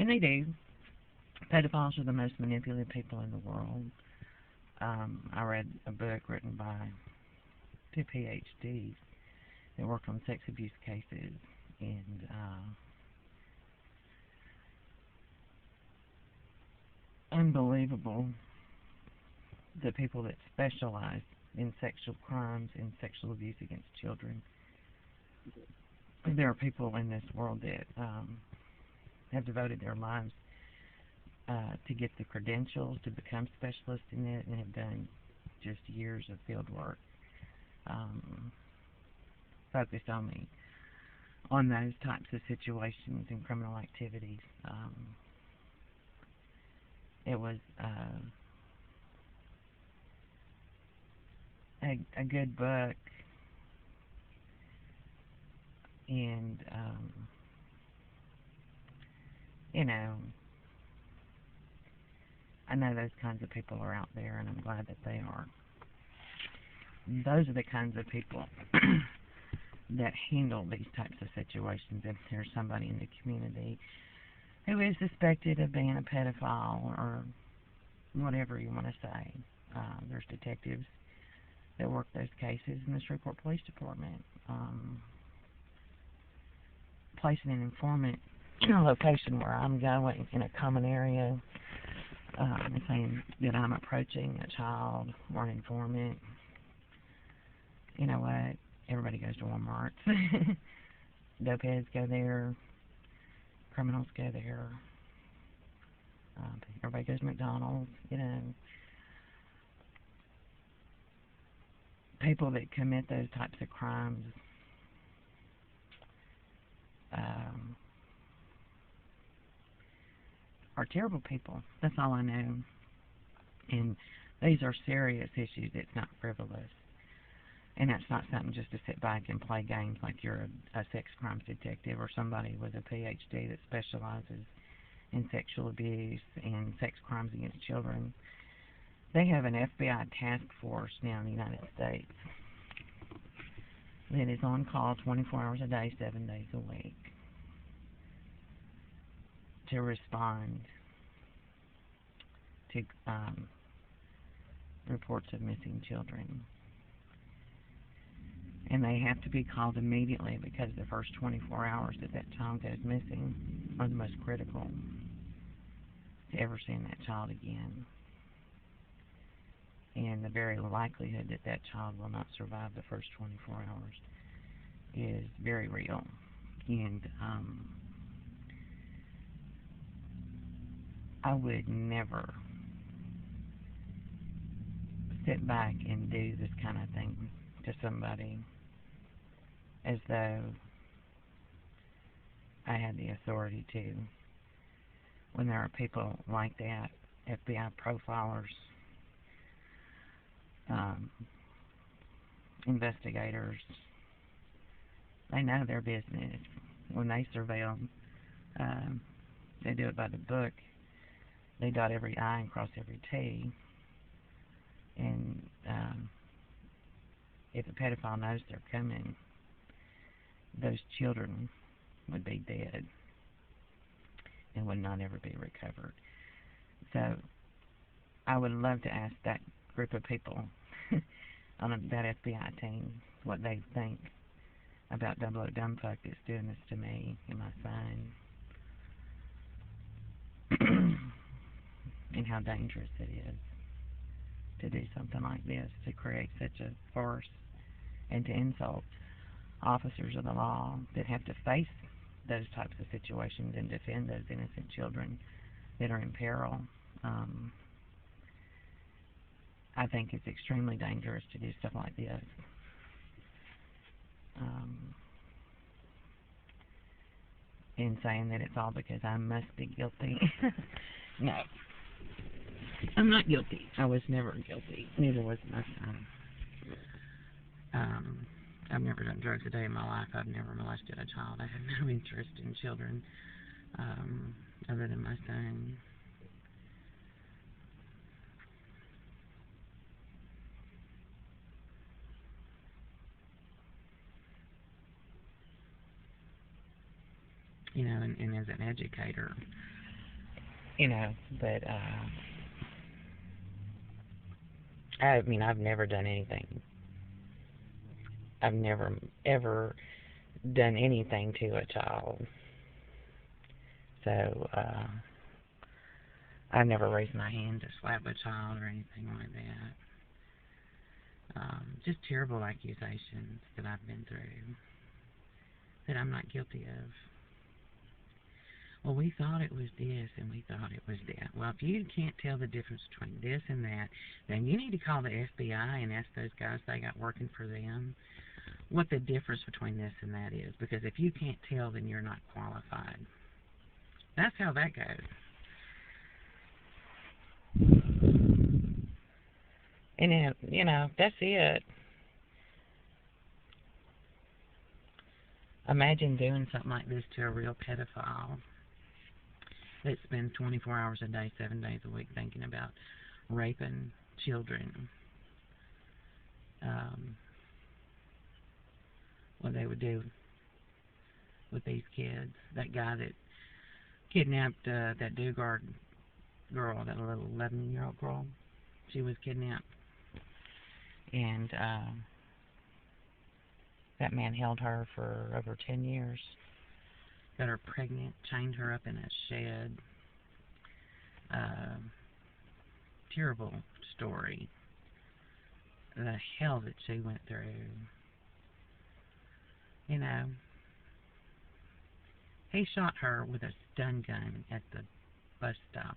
And they do. Pedophiles are the most manipulative people in the world. I read a book written by two PhDs that work on sex abuse cases, and unbelievable the people that specialize in sexual crimes and sexual abuse against children. There are people in this world that have devoted their lives to get the credentials to become specialists in it, and have done just years of field work focused only on those types of situations and criminal activities. It was a good book, and you know, I know those kinds of people are out there, and I'm glad that they are. Those are the kinds of people that handle these types of situations. If there's somebody in the community who is suspected of being a pedophile or whatever you want to say, there's detectives that work those cases in the Shreveport Police Department. Placing an informant in a location where I'm going in a common area, and saying that I'm approaching a child or an informant. You know what? Everybody goes to Walmart. Dopeheads go there. Criminals go there. Everybody goes to McDonald's. You know, people that commit those types of crimes are terrible people. That's all I know. And these are serious issues. It's not frivolous. And that's not something just to sit back and play games like you're a sex crimes detective or somebody with a PhD that specializes in sexual abuse and sex crimes against children. They have an FBI task force now in the United States that is on call 24 hours a day, 7 days a week, to respond to reports of missing children. And they have to be called immediately because the first 24 hours that that child goes missing are the most critical to ever seeing that child again. And the very likelihood that that child will not survive the first 24 hours is very real. And I would never sit back and do this kind of thing to somebody as though I had the authority to. When there are people like that, FBI profilers, investigators, they know their business. When they surveil, they do it by the book. They dot every I and cross every T. And if a pedophile knows they're coming, those children would be dead and would not ever be recovered. So I would love to ask that group of people on that FBI team what they think about Double O Dumbfuck that's doing this to me and my son, and how dangerous it is to do something like this, to create such a farce and to insult officers of the law that have to face those types of situations and defend those innocent children that are in peril. I think it's extremely dangerous to do stuff like this. And saying that it's all because I must be guilty. No. I'm not guilty. I was never guilty. Neither was my son. I've never done drugs a day in my life. I've never molested a child. I have no interest in children other than my son. You know, and as an educator, you know, but, I mean, I've never done anything. I've never, ever done anything to a child. So, I've never raised my hand to slap a child or anything like that. Just terrible accusations that I've been through that I'm not guilty of. Well, we thought it was this and we thought it was that. Well, if you can't tell the difference between this and that, then you need to call the FBI and ask those guys they got working for them what the difference between this and that is. Because if you can't tell, then you're not qualified. That's how that goes. And then, you know, that's it. Imagine doing something like this to a real pedophile that spends 24 hours a day, 7 days a week thinking about raping children. What they would do with these kids. That guy that kidnapped that Dugard girl, that little 11-year-old girl, she was kidnapped. And that man held her for over 10 years. Got her pregnant, chained her up in a shed. Terrible story. The hell that she went through. You know, he shot her with a stun gun at the bus stop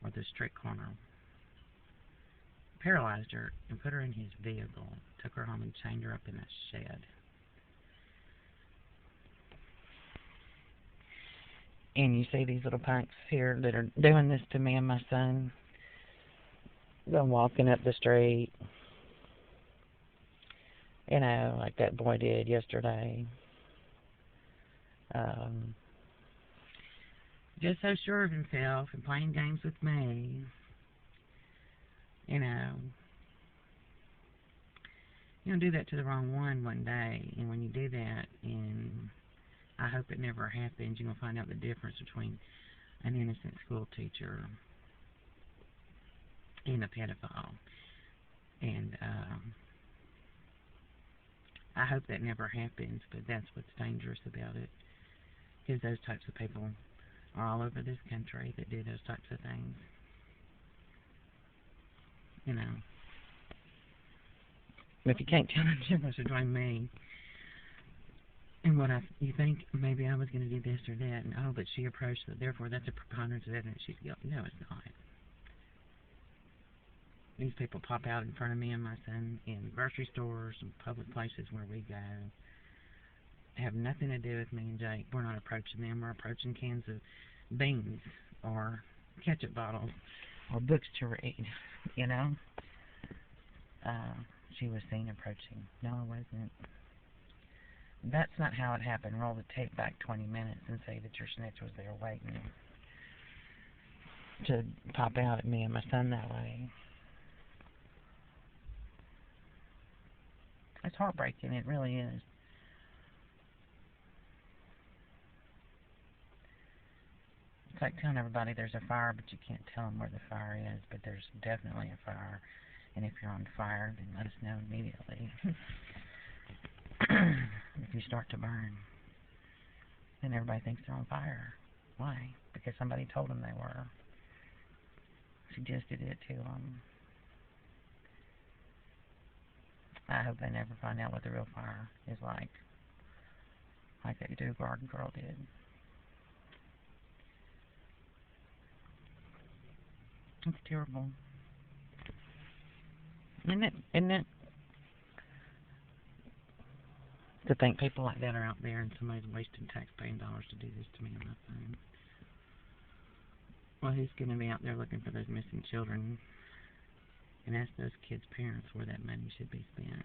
or the street corner. Paralyzed her and put her in his vehicle. Took her home and chained her up in a shed. And you see these little punks here that are doing this to me and my son. They're walking up the street. You know, like that boy did yesterday. Just so sure of himself and playing games with me. You know, you'll do that to the wrong one day. And when you do that, and I hope it never happens, you're going to find out the difference between an innocent school teacher and a pedophile. And I hope that never happens, but that's what's dangerous about it. Because those types of people are all over this country that do those types of things. You know. If you can't tell the difference between me and what you think maybe I was going to do this or that, and oh, but she approached it, therefore that's a preponderance of evidence she's guilty. No, it's not. These people pop out in front of me and my son in grocery stores and public places where we go. Have nothing to do with me and Jake. We're not approaching them. We're approaching cans of beans or ketchup bottles or books to read, you know. She was seen approaching. No, I wasn't. That's not how it happened. Roll the tape back 20 minutes and say that your snitch was there waiting to pop out at me and my son that way. It's heartbreaking. It really is. It's like telling everybody there's a fire, but you can't tell them where the fire is, but there's definitely a fire. And if you're on fire, then let us know immediately. If you start to burn, then everybody thinks they're on fire. Why? Because somebody told them they were. Suggested it to them. I hope they never find out what the real fire is like that Dugard girl did. It's terrible. Isn't it? To think people like that are out there and somebody's wasting taxpaying dollars to do this to me on my phone. Well, who's going to be out there looking for those missing children and ask those kids' parents where that money should be spent?